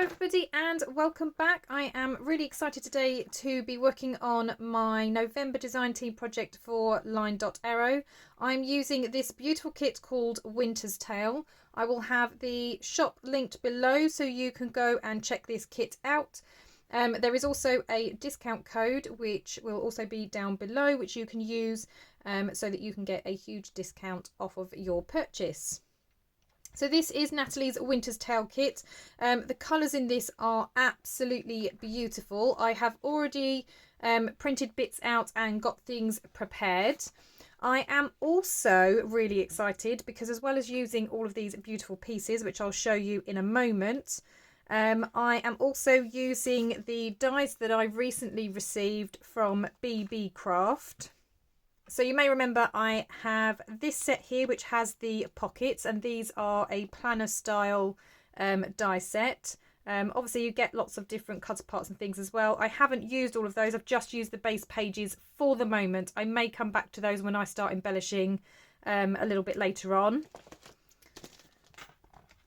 everybody and welcome back. I am really excited today to be working on my November design team project for Line.Aero. I'm using this beautiful kit called Winter's Tale. I will have the shop linked below so you can go and check this kit out. There is also a discount code which will also be down below, which you can use so that you can get a huge discount off of your purchase. So this is Natalie's Winter's Tale kit. The colours in this are absolutely beautiful. I have already printed bits out and got things prepared. I am also really excited because as well as using all of these beautiful pieces, which I'll show you in a moment, I am also using the dies that I've recently received from BB Craft. So you may remember I have this set here which has the pockets, and these are a planner style die set. Obviously you get lots of different cutter parts and things as well. I haven't used all of those, I've just used the base pages for the moment. I may come back to those when I start embellishing a little bit later on.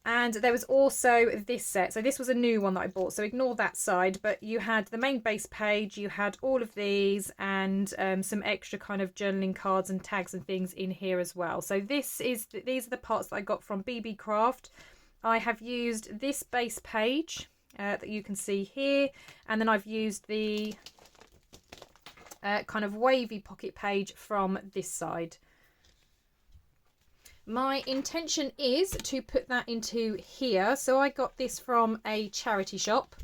And there was also this set. So this was a new one that I bought, so ignore that side. But you had the main base page, you had all of these, and some extra kind of journaling cards and tags and things in here as well. So these are the parts that I got from BB Craft. I have used this base page that you can see here, and then I've used the kind of wavy pocket page from this side. My intention is to put that into here. So I got this from a charity shop.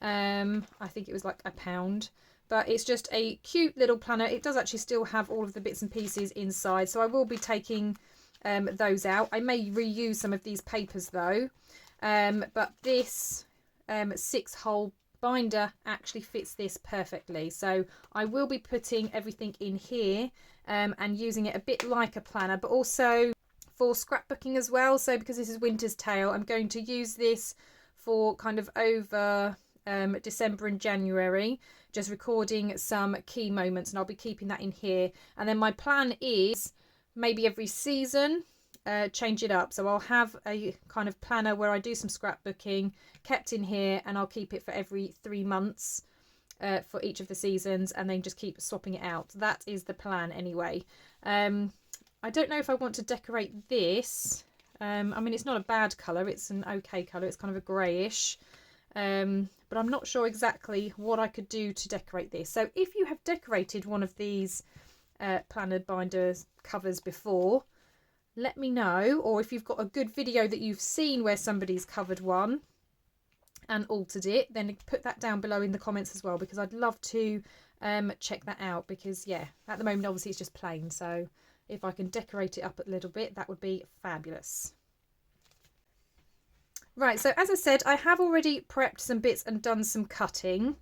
I think it was like £1, but it's just a cute little planner. It does actually still have all of the bits and pieces inside, so I will be taking those out. I may reuse some of these papers though, but this 6-hole binder actually fits this perfectly. So I will be putting everything in here and using it a bit like a planner, but also for scrapbooking as well. So because this is Winter's Tale, I'm going to use this for kind of over December and January, just recording some key moments, and I'll be keeping that in here. And then my plan is maybe every season change it up. So I'll have a kind of planner where I do some scrapbooking kept in here, and I'll keep it for every 3 months for each of the seasons, and then just keep swapping it out. That is the plan anyway. I don't know if I want to decorate this. I mean, it's not a bad colour, it's an okay colour, it's kind of a greyish, but I'm not sure exactly what I could do to decorate this. So if you have decorated one of these planner binders covers before, let me know, or if you've got a good video that you've seen where somebody's covered one and altered it, then put that down below in the comments as well, because I'd love to check that out. Because yeah, at the moment obviously it's just plain, so if I can decorate it up a little bit, that would be fabulous. Right, so as I said, I have already prepped some bits and done some cutting.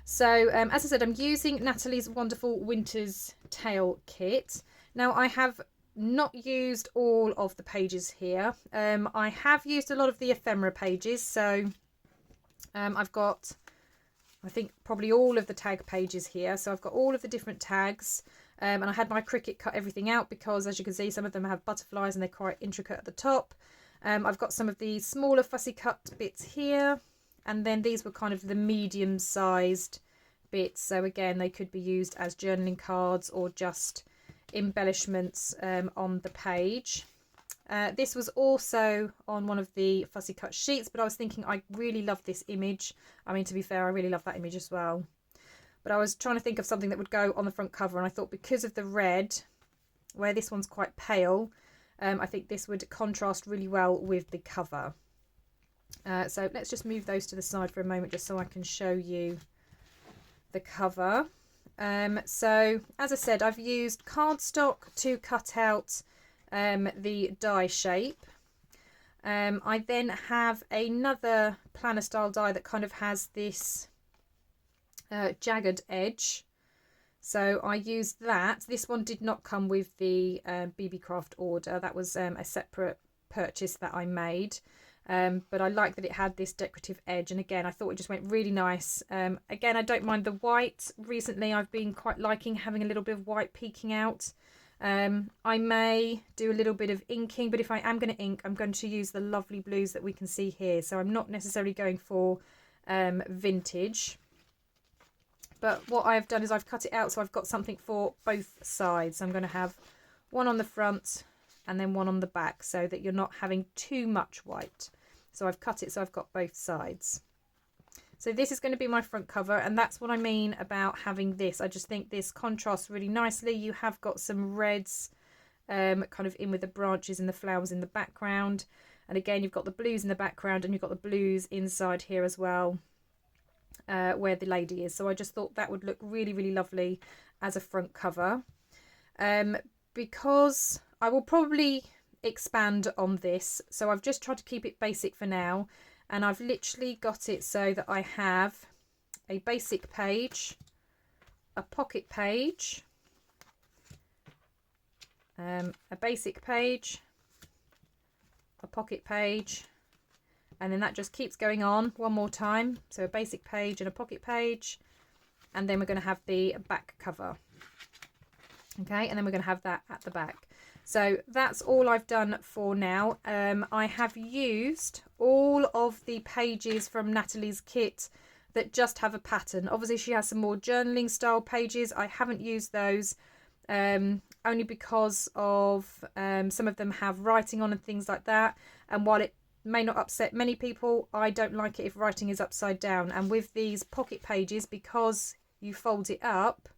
So as I said, I'm using Natalie's wonderful Winter's Tale kit. Now I have not used all of the pages here. I have used a lot of the ephemera pages, so I've got, I think, probably all of the tag pages here. So I've got all of the different tags. And I had my Cricut cut everything out because, as you can see, some of them have butterflies and they're quite intricate at the top. I've got some of the smaller fussy cut bits here, and then these were kind of the medium sized bits. So again, they could be used as journaling cards or just embellishments on the page. This was also on one of the fussy cut sheets, but I was thinking I really love this image. I mean, to be fair, I really love that image as well. But I was trying to think of something that would go on the front cover, and I thought because of the red, where this one's quite pale, I think this would contrast really well with the cover. So let's just move those to the side for a moment just so I can show you the cover. So as I said, I've used cardstock to cut out the die shape. I then have another planner style die that kind of has this jagged edge, so I used that. This one did not come with the BB Craft order, that was a separate purchase that I made, but I like that it had this decorative edge, and again I thought it just went really nice. Again, I don't mind the white. Recently I've been quite liking having a little bit of white peeking out, I may do a little bit of inking, but if I am going to ink, I'm going to use the lovely blues that we can see here. So I'm not necessarily going for vintage. But what I've done is I've cut it out so I've got something for both sides. I'm going to have one on the front and then one on the back so that you're not having too much white. So I've cut it so I've got both sides. So this is going to be my front cover, and that's what I mean about having this. I just think this contrasts really nicely. You have got some reds kind of in with the branches and the flowers in the background. And again, you've got the blues in the background and you've got the blues inside here as well. Where the lady is. So I just thought that would look really, really lovely as a front cover. Because I will probably expand on this, so I've just tried to keep it basic for now, and I've literally got it so that I have a basic page, a pocket page, a basic page, a pocket page, and then that just keeps going on one more time. So a basic page and a pocket page, and then we're going to have the back cover. Okay, and then we're going to have that at the back. So that's all I've done for now. I have used all of the pages from Natalie's kit that just have a pattern. Obviously she has some more journaling style pages. I haven't used those only because of some of them have writing on and things like that, and while it may not upset many people, I don't like it if writing is upside down. And with these pocket pages, because you fold it up,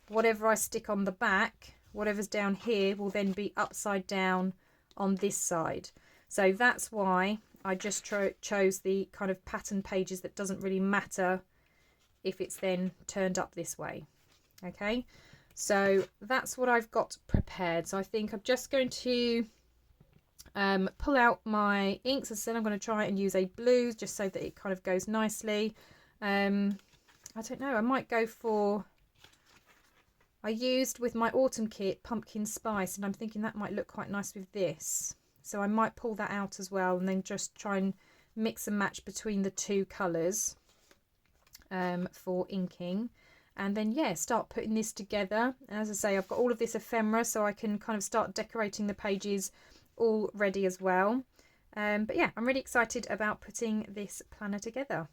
whatever I stick on the back, whatever's down here will then be upside down on this side. So that's why I just chose the kind of pattern pages that doesn't really matter if it's then turned up this way. Okay, so that's what I've got prepared. So I think I'm just going to pull out my inks. As I said, I'm going to try and use a blue just so that it kind of goes nicely. I don't know, I might go for, I used with my autumn kit pumpkin spice, and I'm thinking that might look quite nice with this, so I might pull that out as well and then just try and mix and match between the two colours for inking. And then yeah, start putting this together. As I say, I've got all of this ephemera, so I can kind of start decorating the pages all ready as well. But yeah, I'm really excited about putting this planner together.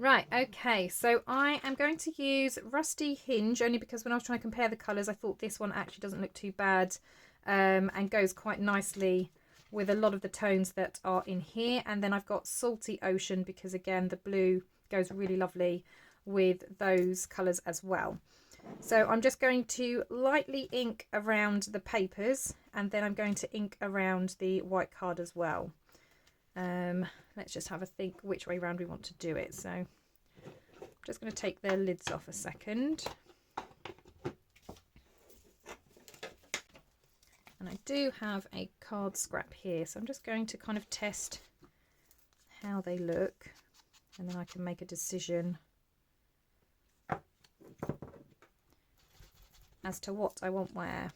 Right, okay, so I am going to use Rusty Hinge only because when I was trying to compare the colours, I thought this one actually doesn't look too bad and goes quite nicely with a lot of the tones that are in here. And then I've got Salty Ocean because again the blue goes really lovely with those colours as well. So I'm just going to lightly ink around the papers, and then I'm going to ink around the white card as well. Let's just have a think which way round we want to do it. So I'm just going to take their lids off a second. And I do have a card scrap here, so I'm just going to kind of test how they look, and then I can make a decision as to what I want where.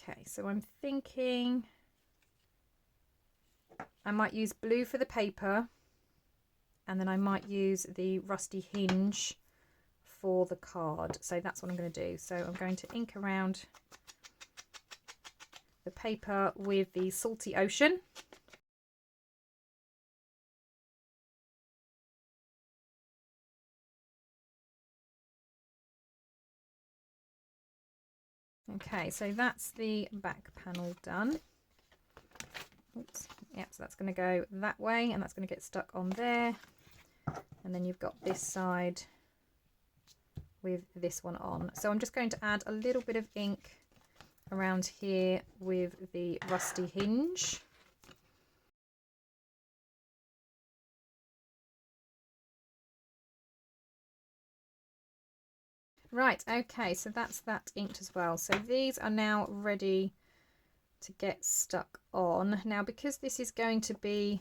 Okay, so I'm thinking I might use blue for the paper, and then I might use the Rusty Hinge for the card. So that's what I'm going to do. So I'm going to ink around the paper with the Salty Ocean. Okay, so that's the back panel done. Oops. Yep, so that's going to go that way, and that's going to get stuck on there. And then you've got this side with this one on. So I'm just going to add a little bit of ink around here with the Rusty Hinge. Right, okay, so that's that inked as well. So these are now ready to get stuck on. Now, because this is going to be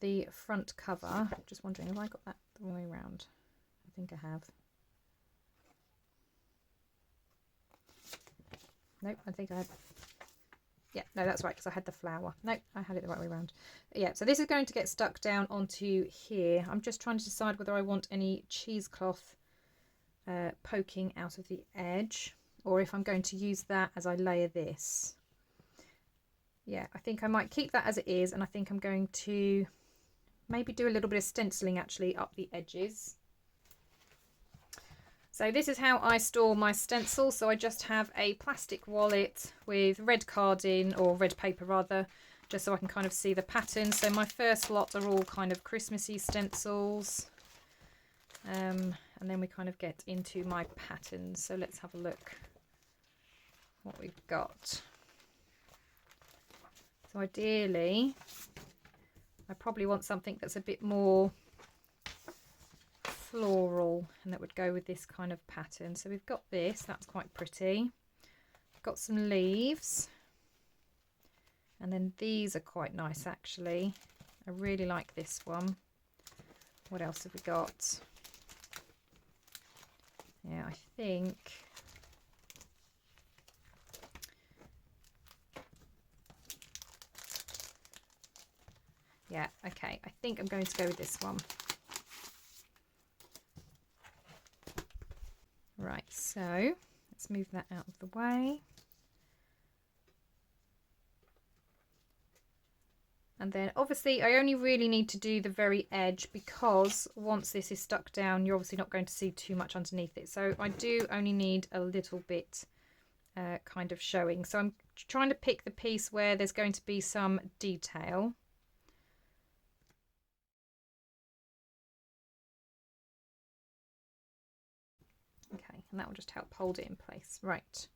the front cover, I'm just wondering, have I got that the wrong way around? I think I have. Nope, I think I have. Yeah, no, that's right, because I had the flower. No, I had it the right way around. Yeah, so this is going to get stuck down onto here. I'm just trying to decide whether I want any cheesecloth poking out of the edge, or if I'm going to use that as I layer this. Yeah, I think I might keep that as it is, and I think I'm going to maybe do a little bit of stenciling actually up the edges. So this is how I store my stencils. So I just have a plastic wallet with red card in, or red paper rather, just so I can kind of see the pattern. So my first lot are all kind of Christmassy stencils. And then we kind of get into my patterns. So let's have a look what we've got. So ideally, I probably want something that's a bit more floral, and that would go with this kind of pattern. So we've got this, that's quite pretty. Got some leaves, and then these are quite nice actually. I really like this one. What else have we got? Yeah, I think yeah, okay, I think I'm going to go with this one. Right, so let's move that out of the way. And then obviously I only really need to do the very edge, because once this is stuck down, you're obviously not going to see too much underneath it. So I do only need a little bit kind of showing. So I'm trying to pick the piece where there's going to be some detail. Okay, and that will just help hold it in place. Right.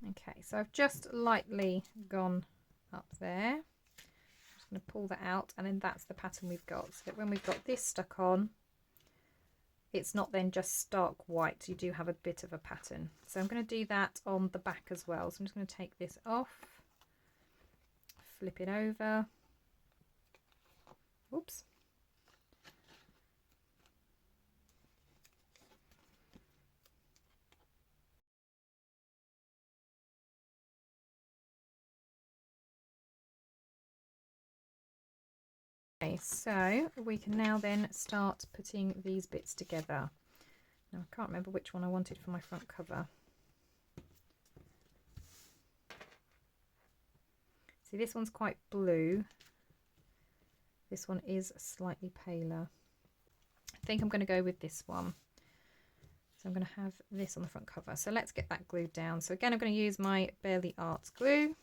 Okay, so I've just lightly gone up there. I'm just going to pull that out, and then that's the pattern we've got. So that when we've got this stuck on, it's not then just stark white. You do have a bit of a pattern. So I'm going to do that on the back as well. So I'm just going to take this off, flip it over. Oops. Okay, so we can now then start putting these bits together. Now I can't remember which one I wanted for my front cover. See, this one's quite blue. This one is slightly paler. I think I'm going to go with this one. So I'm going to have this on the front cover. So let's get that glued down. So again, I'm going to use my Bearly Arts glue.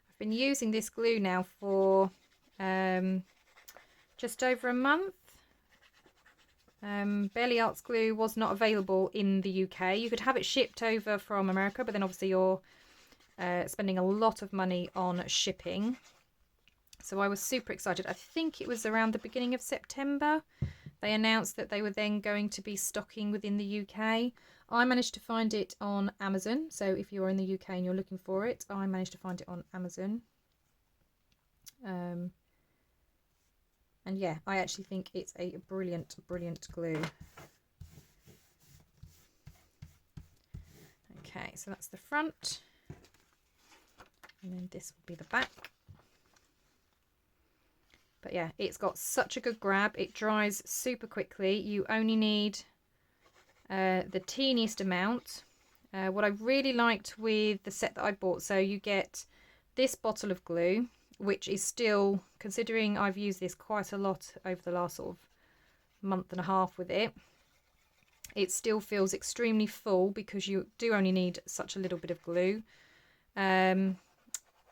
I've been using this glue now for just over a month. Bearly Arts glue was not available in the UK. You could have it shipped over from America, but then obviously you're spending a lot of money on shipping. So I was super excited. I think it was around the beginning of September. They announced that they were then going to be stocking within the UK. I managed to find it on Amazon. So if you're in the UK and you're looking for it, I managed to find it on Amazon. And yeah, I actually think it's a brilliant, brilliant glue. Okay, so that's the front. And then this will be the back. But yeah, it's got such a good grab. It dries super quickly. You only need the teeniest amount. What I really liked with the set that I bought, so you get this bottle of glue, which is still, considering I've used this quite a lot over the last sort of month and a half with it, it still feels extremely full because you do only need such a little bit of glue. Yeah,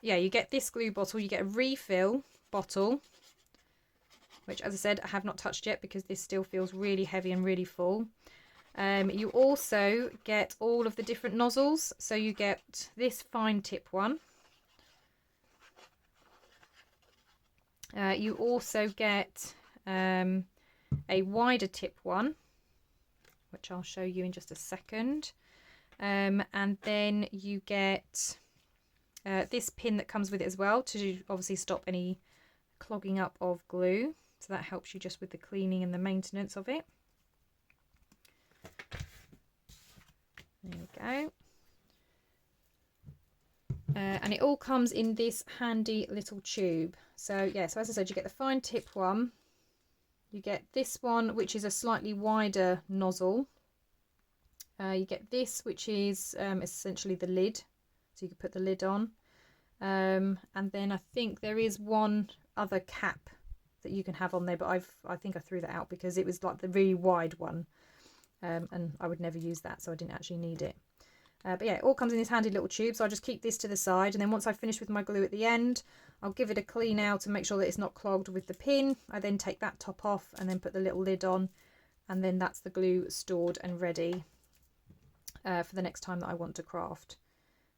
you get this glue bottle, you get a refill bottle, which, as I said, I have not touched yet because this still feels really heavy and really full. You also get all of the different nozzles. So you get this fine tip one. You also get a wider tip one, which I'll show you in just a second. And then you get this pin that comes with it as well to obviously stop any clogging up of glue. So that helps you just with the cleaning and the maintenance of it. There we go. And it all comes in this handy little tube. So yeah, so as I said, you get the fine tip one. You get this one, which is a slightly wider nozzle. You get this, which is essentially the lid. So you can put the lid on. And then I think there is one other cap that you can have on there, but I think I threw that out because it was like the really wide one. And I would never use that, so I didn't actually need it. But yeah, it all comes in this handy little tube, so I'll just keep this to the side, and then once I've finished with my glue at the end, I'll give it a clean out and make sure that it's not clogged with the pin. I then take that top off and then put the little lid on, and then that's the glue stored and ready for the next time that I want to craft.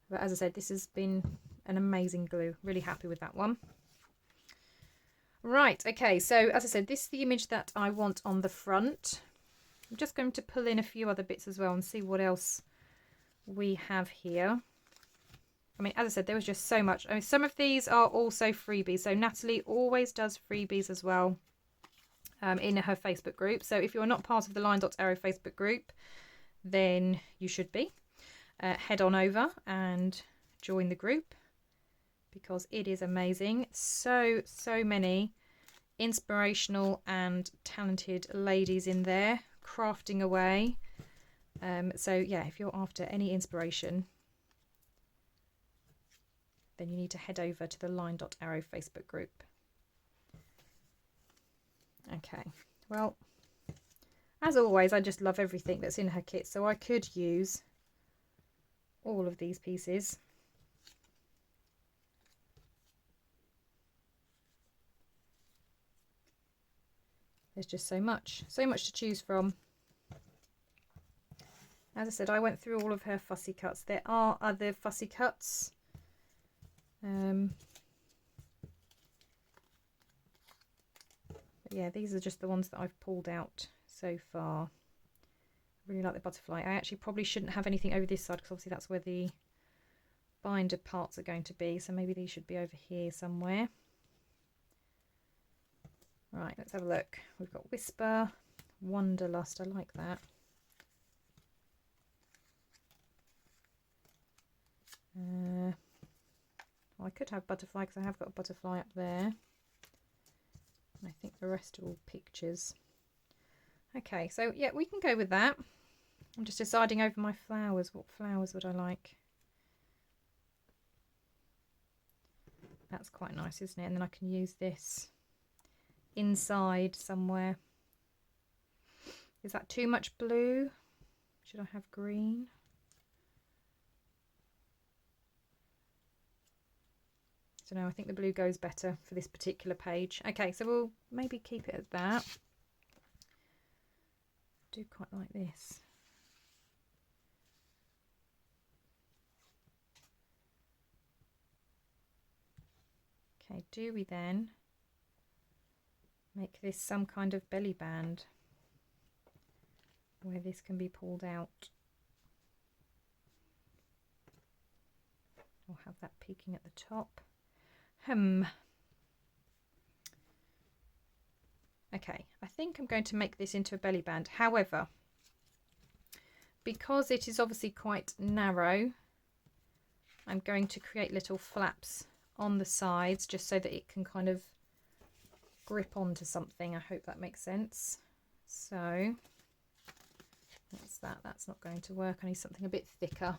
But as I said, this has been an amazing glue. Really happy with that one. Right, okay, so as I said, this is the image that I want on the front. I'm just going to pull in a few other bits as well and see what else we have here. I mean, as I said, there was just so much. I mean, some of these are also freebies. So Natalie always does freebies as well in her Facebook group. So if you're not part of the Line.Aero Facebook group, then you should be. Head on over and join the group because it is amazing. So many inspirational and talented ladies in there crafting away. So yeah, if you're after any inspiration, then you need to head over to the Line.Aero Facebook group. Okay, well, as always, I just love everything that's in her kit, so I could use all of these pieces. There's just so much to choose from. As I said, I went through all of her fussy cuts. There are other fussy cuts. But yeah, these are just the ones that I've pulled out so far. I really like the butterfly. I actually probably shouldn't have anything over this side because obviously that's where the binder parts are going to be. So maybe these should be over here somewhere. Right, let's have a look. We've got Whisper, Wanderlust. I like that. Well, I could have butterfly because I have got a butterfly up there. I think the rest are all pictures. Okay, so yeah, we can go with that. I'm just deciding over my flowers. What flowers would I like? That's quite nice, isn't it? And then I can use this inside somewhere. Is that too much blue? Should I have green? I don't know, I think the blue goes better for this particular page. Okay, so we'll maybe keep it at that. I do quite like this. Okay, do we then make this some kind of belly band where this can be pulled out? I'll have that peeking at the top. Okay, I think I'm going to make this into a belly band. However, because it is obviously quite narrow, I'm going to create little flaps on the sides just so that it can kind of grip onto something. I hope that makes sense. So what's that? That's not going to work. I need something a bit thicker.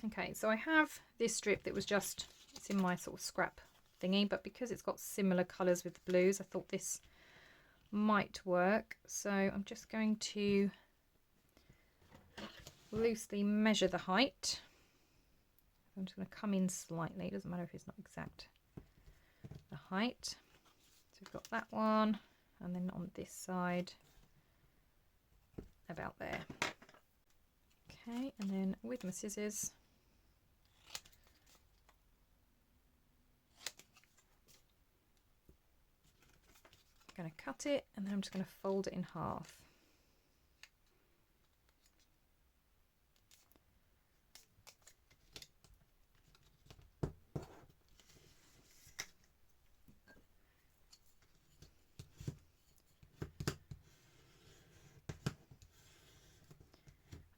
Okay, so I have this strip that was just, it's in my sort of scrap thingy, but because it's got similar colours with the blues, I thought this might work. So I'm just going to loosely measure the height. I'm just going to come in slightly. It doesn't matter if it's not exact, the height. So we've got that one, and then on this side about there. Okay, and then with my scissors, I'm going to cut it, and then I'm just going to fold it in half.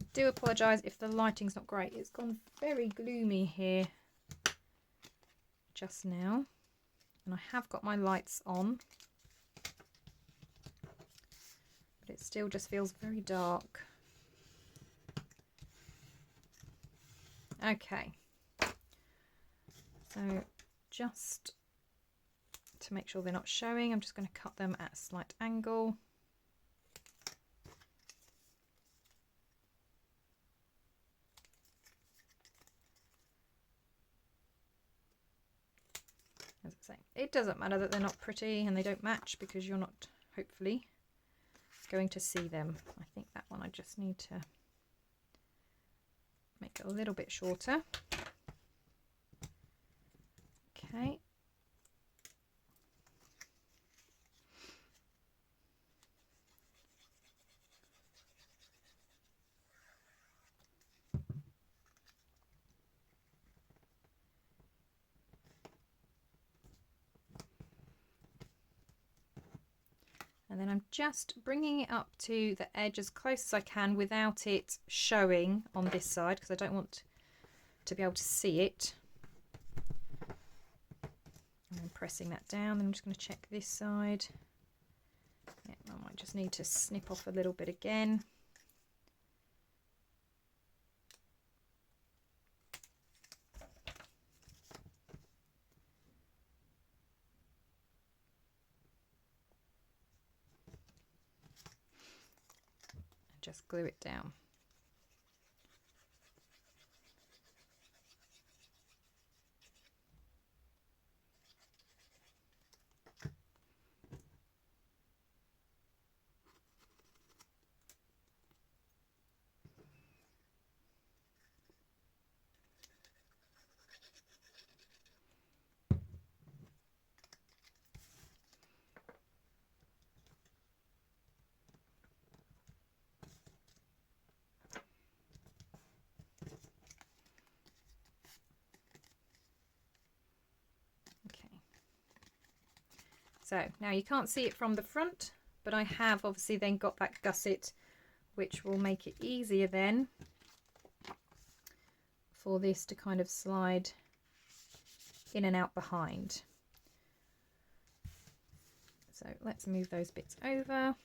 I do apologise if the lighting's not great. It's gone very gloomy here just now, and I have got my lights on, but it still just feels very dark. Okay, so just to make sure they're not showing, I'm just going to cut them at a slight angle. As I say, it doesn't matter that they're not pretty and they don't match, because you're not, hopefully, going to see them. I think that one I just need to make it a little bit shorter. Okay. And then I'm just bringing it up to the edge as close as I can without it showing on this side, because I don't want to be able to see it. And then pressing that down, then I'm just going to check this side. Yeah, I might just need to snip off a little bit again. Just glue it down. So now you can't see it from the front, but I have obviously then got that gusset, which will make it easier then for this to kind of slide in and out behind. So let's move those bits over,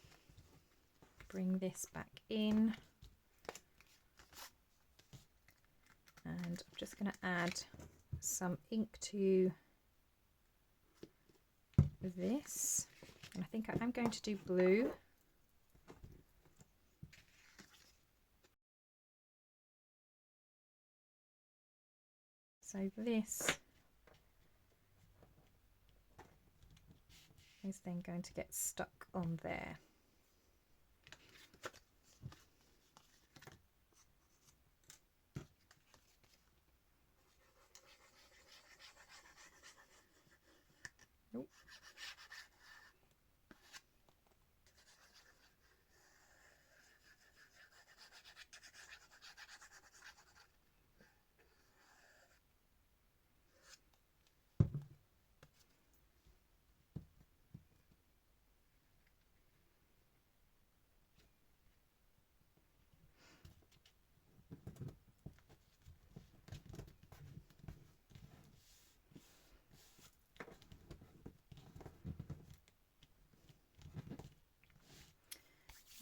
bring this back in, and I'm just going to add some ink to this, and I think I'm going to do blue. So this is then going to get stuck on there. Nope.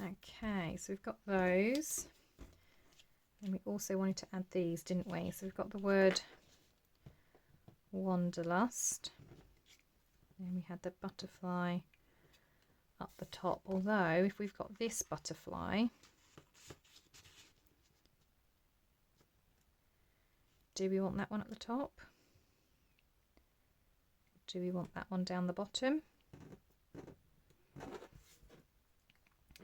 Okay, so we've got those, and we also wanted to add these, didn't we? So we've got the word Wanderlust, and we had the butterfly up the top, although if we've got this butterfly, do we want that one at the top? Do we want that one down the bottom?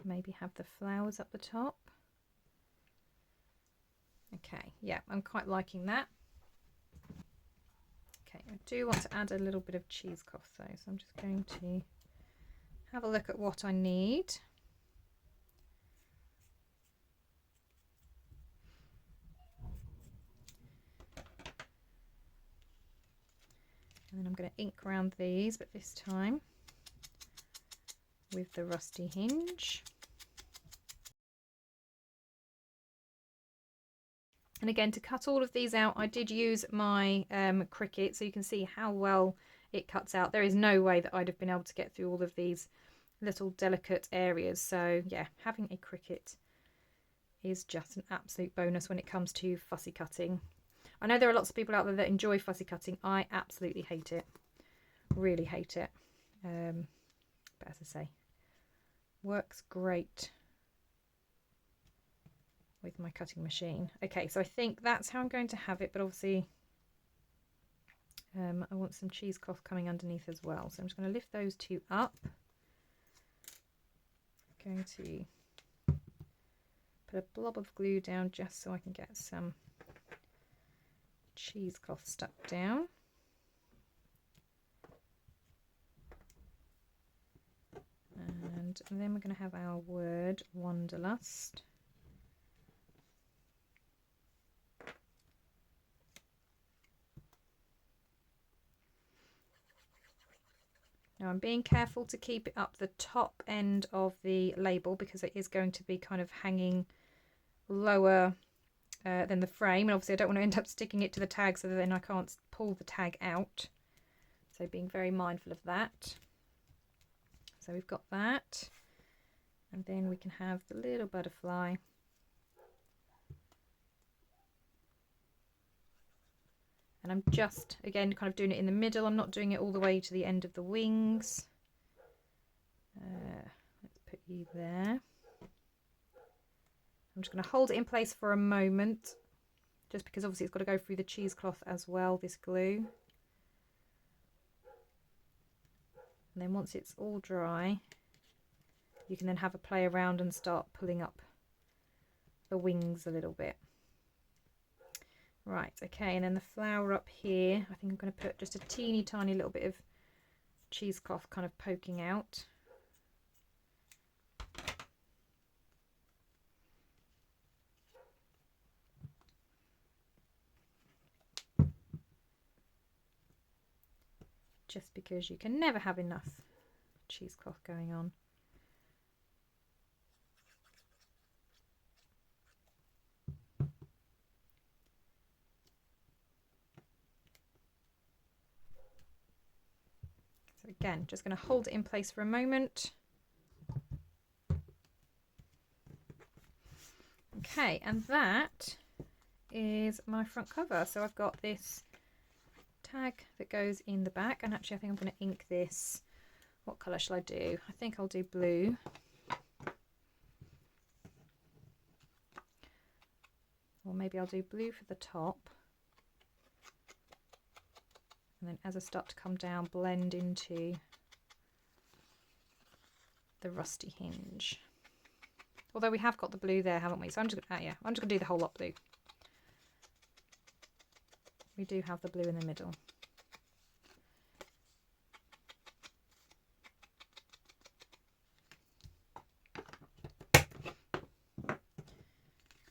maybe have the flowers up the top. Okay, yeah, I'm quite liking that. Okay, I do want to add a little bit of cheesecloth though, so I'm just going to have a look at what I need. And then I'm going to ink around these, but this time with the rusty hinge. And again, to cut all of these out, I did use my Cricut, so you can see how well it cuts out. There is no way that I'd have been able to get through all of these little delicate areas. So yeah, having a Cricut is just an absolute bonus when it comes to fussy cutting. I know there are lots of people out there that enjoy fussy cutting. I absolutely hate it. Really hate it. But as I say, works great with my cutting machine. Okay, so I think that's how I'm going to have it, but obviously I want some cheesecloth coming underneath as well. So I'm just going to lift those two up. I'm going to put a blob of glue down just so I can get some cheesecloth stuck down. And then we're going to have our word Wanderlust. Now I'm being careful to keep it up the top end of the label because it is going to be kind of hanging lower than the frame, and obviously I don't want to end up sticking it to the tag so that then I can't pull the tag out. So being very mindful of that. So we've got that, and then we can have the little butterfly. And I'm just, again, kind of doing it in the middle. I'm not doing it all the way to the end of the wings. Let's put you there. I'm just going to hold it in place for a moment, just because obviously it's got to go through the cheesecloth as well, this glue. And then once it's all dry, you can then have a play around and start pulling up the wings a little bit. Right, okay, and then the flower up here, I think I'm going to put just a teeny tiny little bit of cheesecloth kind of poking out. Just because you can never have enough cheesecloth going on. So again, just going to hold it in place for a moment. Okay, and that is my front cover. So I've got this tag that goes in the back, and actually I think I'm going to ink this. What colour shall I do? I think I'll do blue. Or maybe I'll do blue for the top. And then as I start to come down, blend into the rusty hinge. Although we have got the blue there, haven't we? So I'm just gonna, I'm just gonna do the whole lot blue. We do have the blue in the middle.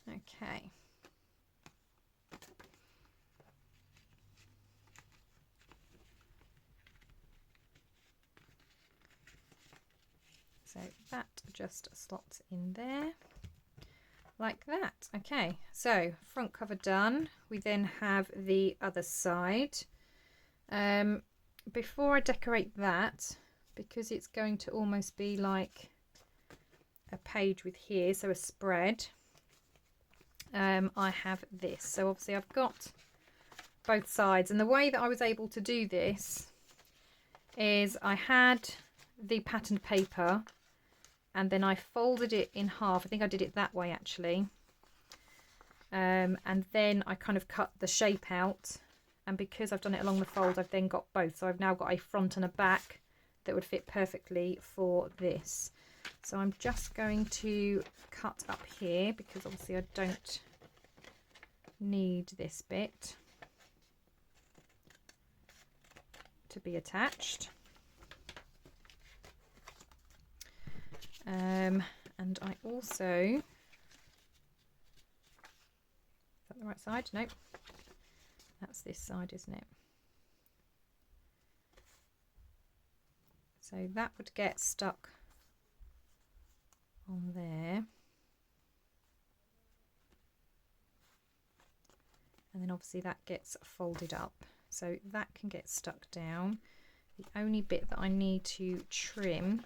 Okay. So that just slots in there like that. Okay, so front cover done. We then have the other side. Before I decorate that, because it's going to almost be like a page with here, so a spread, I have this. So obviously I've got both sides, and the way that I was able to do this is I had the patterned paper and then I folded it in half. I think I did it that way actually, and then I kind of cut the shape out, and because I've done it along the fold, I've then got both. So I've now got a front and a back that would fit perfectly for this. So I'm just going to cut up here because obviously I don't need this bit to be attached. And I also, is that the right side? Nope, that's this side, isn't it? So that would get stuck on there, and then obviously that gets folded up, so that can get stuck down. The only bit that I need to trim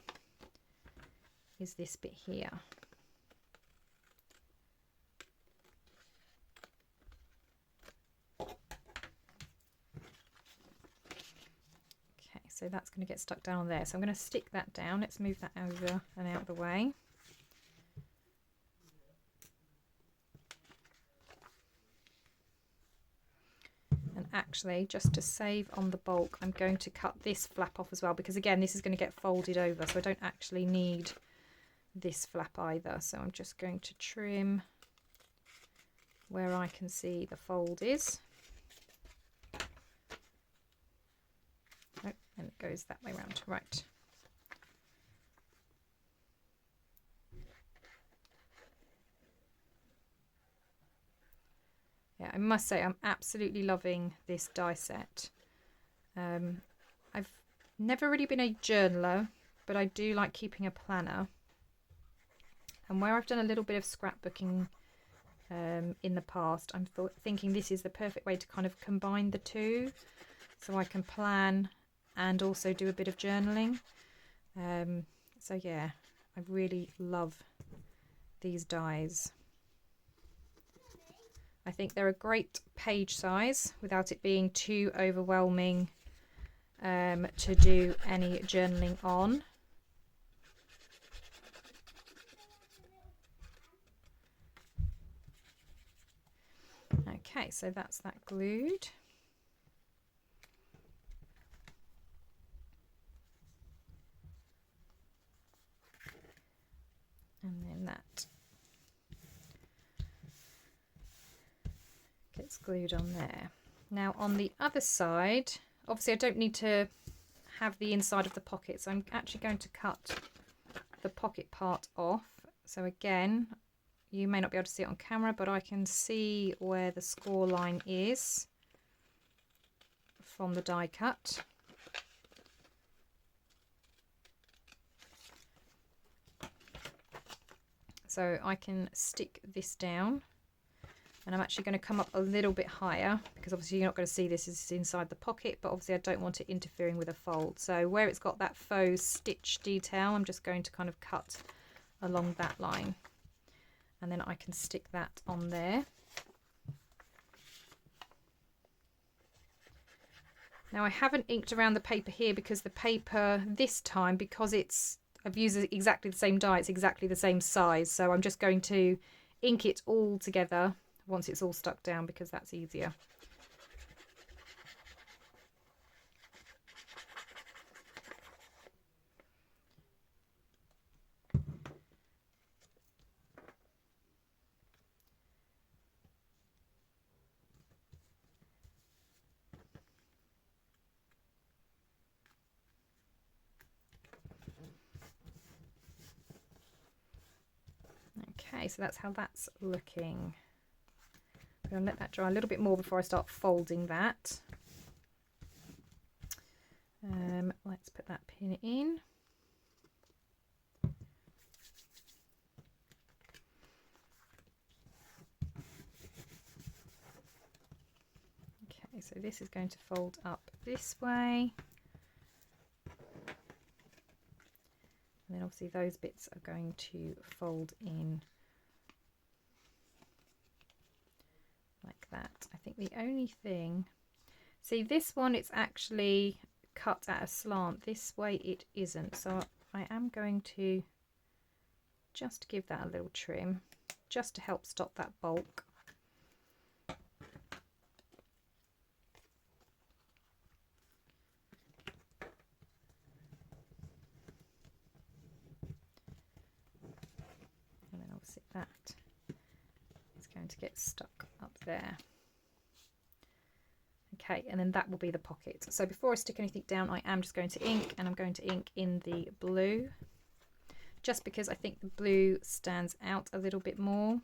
is this bit here. Okay, so that's going to get stuck down there, so I'm going to stick that down. Let's move that over and out of the way. And actually, just to save on the bulk, I'm going to cut this flap off as well, because again, this is going to get folded over, so I don't actually need this flap either. So I'm just going to trim where I can see the fold is. Oh, and it goes that way around. Right. Yeah, I must say I'm absolutely loving this die set. I've never really been a journaler, but I do like keeping a planner. And where I've done a little bit of scrapbooking in the past, I'm thinking this is the perfect way to kind of combine the two, so I can plan and also do a bit of journaling. So yeah, I really love these dies. I think they're a great page size without it being too overwhelming to do any journaling on. Okay, so that's that glued. And then that gets glued on there. Now on the other side, obviously I don't need to have the inside of the pocket, so I'm actually going to cut the pocket part off. So again, you may not be able to see it on camera, but I can see where the score line is from the die cut. So I can stick this down, and I'm actually going to come up a little bit higher because obviously you're not going to see this is inside the pocket, but obviously I don't want it interfering with a fold. So where it's got that faux stitch detail, I'm just going to kind of cut along that line, and then I can stick that on there. Now I haven't inked around the paper here because the paper this time, because I've used exactly the same die, it's exactly the same size, so I'm just going to ink it all together once it's all stuck down because that's easier. Okay, so that's how that's looking. I'm going to let that dry a little bit more before I start folding that. Let's put that pin in. Okay, so this is going to fold up this way. And then obviously those bits are going to fold in like that. I think the only thing, see this one, it's actually cut at a slant. This way it isn't. So I am going to just give that a little trim just to help stop that bulk. it, that is going to get stuck up there. Okay, and then that will be the pocket. So before I stick anything down, I am just going to ink, and I'm going to ink in the blue, just because I think the blue stands out a little bit more.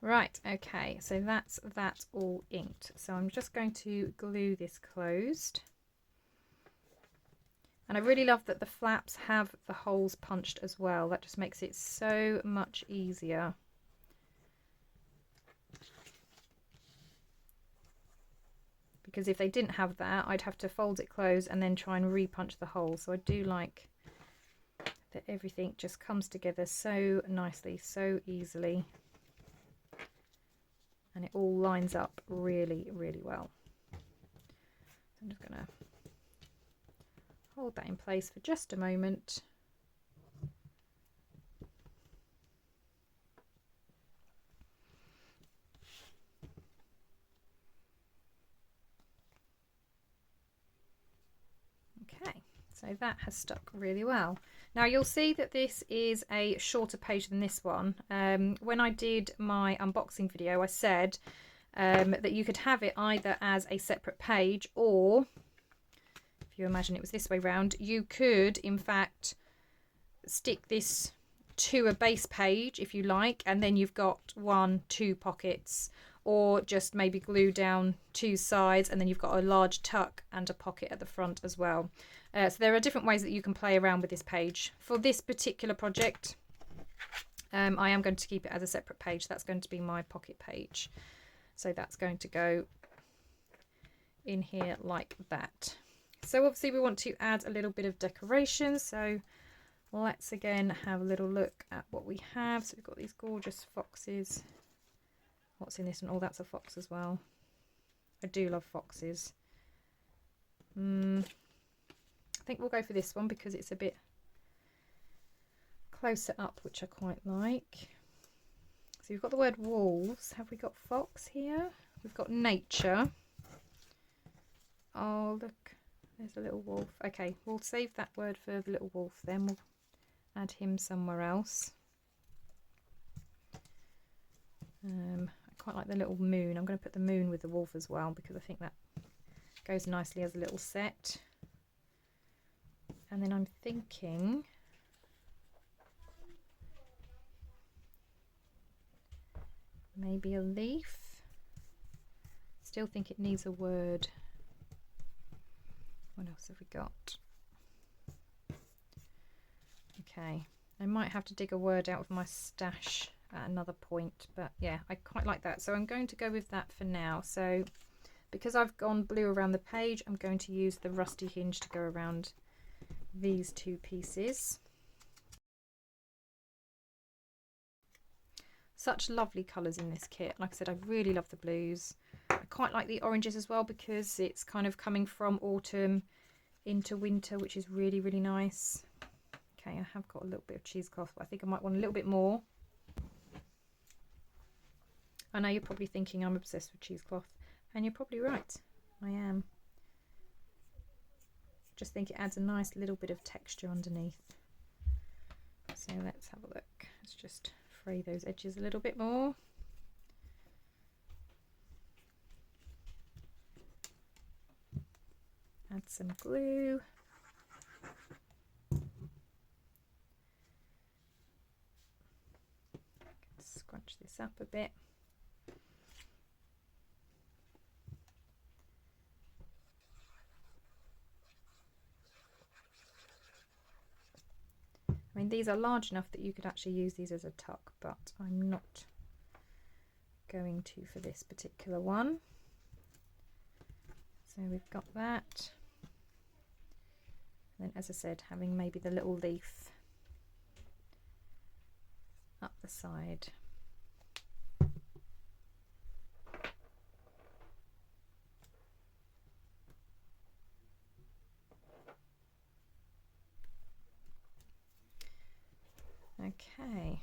Right, okay, so that's that all inked. So I'm just going to glue this closed. And I really love that the flaps have the holes punched as well. That just makes it so much easier. Because if they didn't have that, I'd have to fold it closed and then try and re-punch the holes. So I do like that everything just comes together so nicely, so easily. And it all lines up really, really well. So I'm just going to hold that in place for just a moment. Okay, so that has stuck really well. Now you'll see that this is a shorter page than this one. When I did my unboxing video, I said that you could have it either as a separate page, or if you imagine it was this way round, you could in fact stick this to a base page if you like, and then you've got 1-2 pockets, or just maybe glue down 2 sides and then you've got a large tuck and a pocket at the front as well. So there are different ways that you can play around with this page. For this particular project, I am going to keep it as a separate page. That's going to be my pocket page. So that's going to go in here like that. So obviously we want to add a little bit of decoration. So let's again have a little look at what we have. So we've got these gorgeous foxes. What's in this one? Oh, that's a fox as well. I do love foxes. I think we'll go for this one because it's a bit closer up, which I quite like. So we've got the word wolves. Have we got fox here? We've got nature. Oh, look, there's a little wolf. Okay, we'll save that word for the little wolf then. We'll add him somewhere else. I quite like the little moon. I'm going to put the moon with the wolf as well because I think that goes nicely as a little set. And then I'm thinking maybe a leaf. Still think it needs a word. What else have we got? Okay, I might have to dig a word out of my stash at another point, but yeah, I quite like that. So I'm going to go with that for now. So because I've gone blue around the page, I'm going to use the rusty hinge to go around these 2 pieces. Such lovely colours in this kit. Like I said, I really love the blues. I quite like the oranges as well because it's kind of coming from autumn into winter, which is really, really nice. Okay, I have got a little bit of cheesecloth, but I think I might want a little bit more. I know you're probably thinking I'm obsessed with cheesecloth, and you're probably right. I am. Just think it adds a nice little bit of texture underneath. So let's have a look. Let's just fray those edges a little bit more. Add some glue. Scrunch this up a bit. I mean, these are large enough that you could actually use these as a tuck, but I'm not going to for this particular one. So we've got that. then, as I said, having maybe the little leaf up the side. Okay,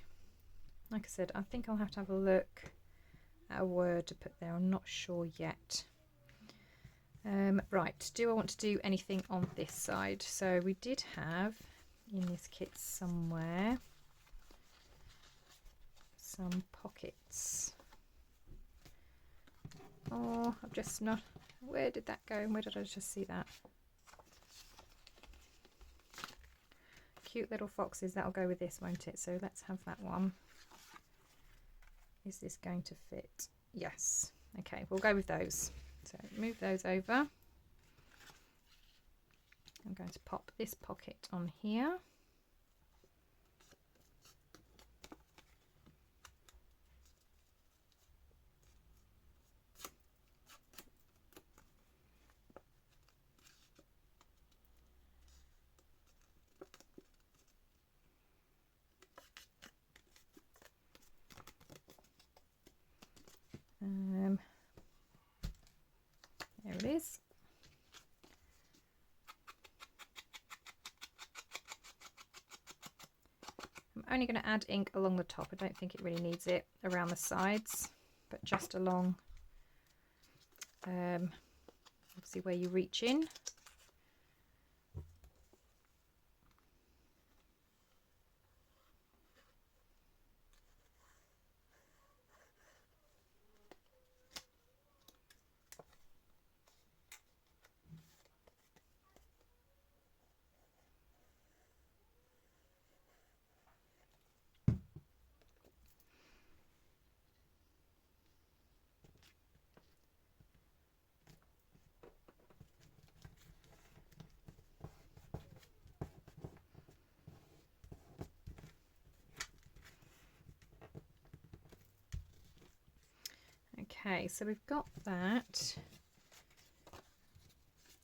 like I said, I think I'll have to have a look at a word to put there. I'm not sure yet. Right, do I want to do anything on this side? So we did have in this kit somewhere some pockets. Oh, I've just not, where did that go? Where did I just see that? Cute little foxes, that'll go with this, won't it? So let's have that one. Is this going to fit? Yes. Okay, we'll go with those. So move those over. I'm going to pop this pocket on here. There it is. I'm only going to add ink along the top. I don't think it really needs it around the sides, but just along obviously where you reach in. Okay, so we've got that.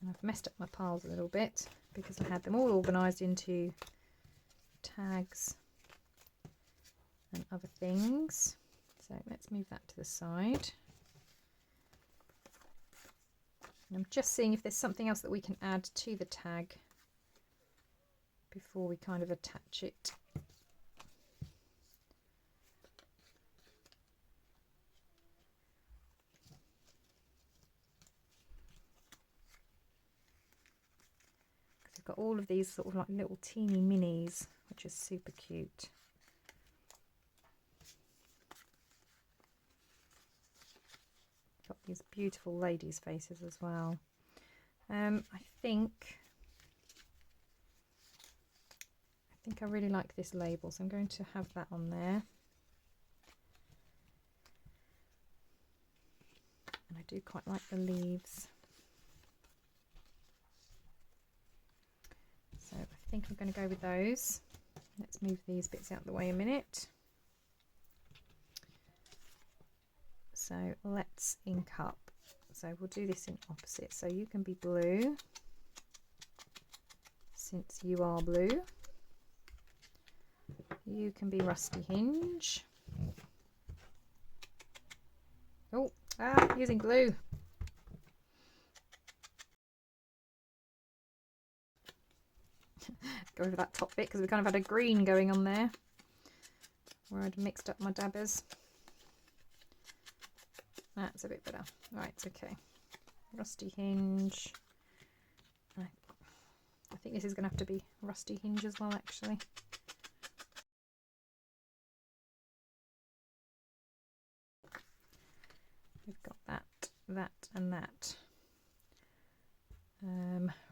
And I've messed up my piles a little bit because I had them all organised into tags and other things. So let's move that to the side. And I'm just seeing if there's something else that we can add to the tag before we kind of attach it. Got all of these sort of like little teeny minis, which is super cute. Got these beautiful ladies' faces as well. I think I really like this label, so I'm going to have that on there. And I do quite like the leaves. So I think I'm going to go with those. Let's move these bits out of the way a minute. So let's ink up. So we'll do this in opposite. So you can be blue, since you are blue. You can be Rusty Hinge. Oh, using glue. Go over that top bit because we kind of had a green going on there where I'd mixed up my dabbers. That's a bit better. Right, okay. Rusty Hinge. I think this is going to have to be Rusty Hinge as well, actually. We've got that, and that.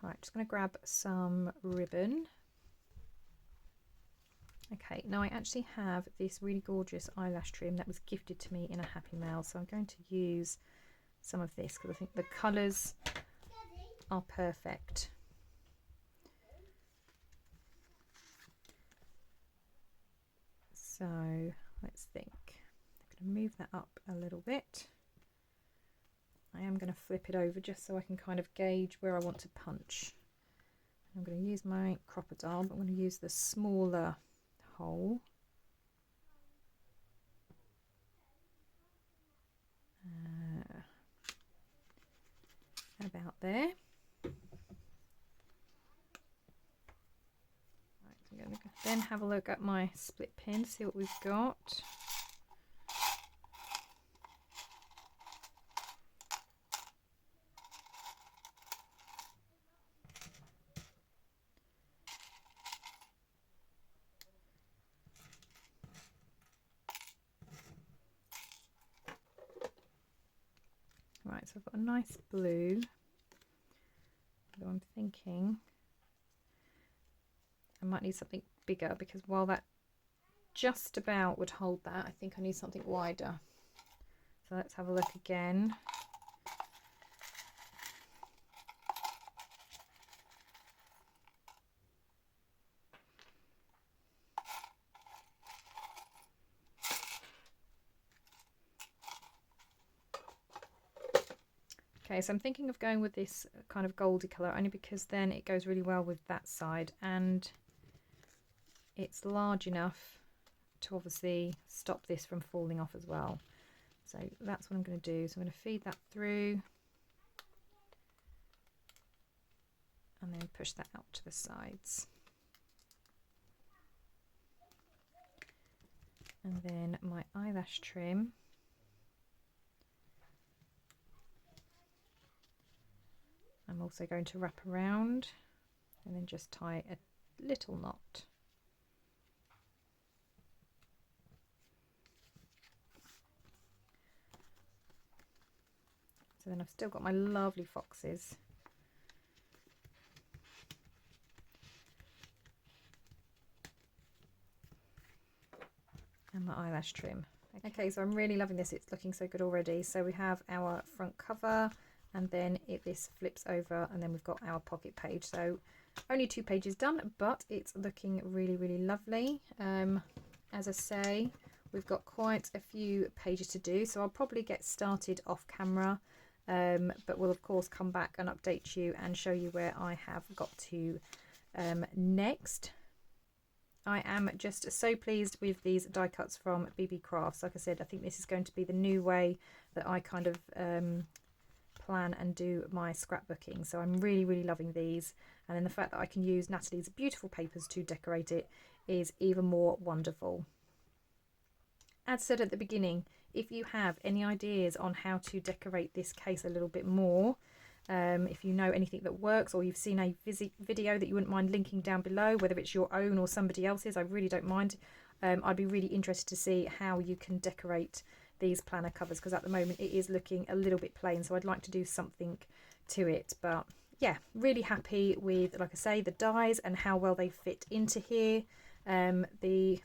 Right, just going to grab some ribbon. Okay, now I actually have this really gorgeous eyelash trim that was gifted to me in a Happy Mail, so I'm going to use some of this because I think the colours are perfect. So let's think. I'm going to move that up a little bit. I am going to flip it over just so I can kind of gauge where I want to punch. I'm going to use my Crop-A-Dile, but I'm going to use the smaller hole. About there. Right, so I'm going to then have a look at my split pin, see what we've got. Right, so I've got a nice blue. So I'm thinking I might need something bigger, because while that just about would hold that, I think I need something wider. So let's have a look again. Okay, so I'm thinking of going with this kind of goldy colour, only because then it goes really well with that side, and it's large enough to obviously stop this from falling off as well. So that's what I'm going to do. So I'm going to feed that through and then push that out to the sides. And then my eyelash trim. I'm also going to wrap around and then just tie a little knot. So then I've still got my lovely foxes. And my eyelash trim. Okay, so I'm really loving this. It's looking so good already. So we have our front cover, and then this flips over, and then we've got our pocket page. So only 2 pages done, but it's looking really, really lovely. As I say, we've got quite a few pages to do, so I'll probably get started off camera, but we'll of course come back and update you and show you where I have got to next. I am just so pleased with these die cuts from BB Crafts. Like I said, I think this is going to be the new way that I kind of plan and do my scrapbooking. So I'm really, really loving these. And then the fact that I can use Natalie's beautiful papers to decorate it is even more wonderful. As said at the beginning, if you have any ideas on how to decorate this case a little bit more, if you know anything that works, or you've seen a video that you wouldn't mind linking down below, whether it's your own or somebody else's, I really don't mind. I'd be really interested to see how you can decorate these planner covers, because at the moment it is looking a little bit plain, so I'd like to do something to it. But yeah, really happy with, like I say, the dies and how well they fit into here. The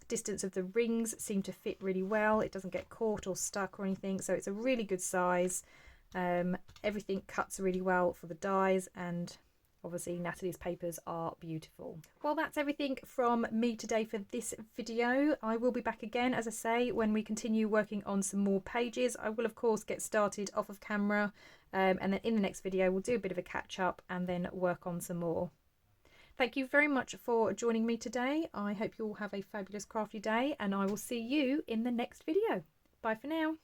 distance of the rings seem to fit really well. It doesn't get caught or stuck or anything, so it's a really good size. Everything cuts really well for the dies, and obviously Natalie's papers are beautiful. Well, that's everything from me today for this video. I will be back again, as I say, when we continue working on some more pages. I will of course get started off of camera, and then in the next video we'll do a bit of a catch up and then work on some more. Thank you very much for joining me today. I hope you all have a fabulous crafty day, and I will see you in the next video. Bye for now.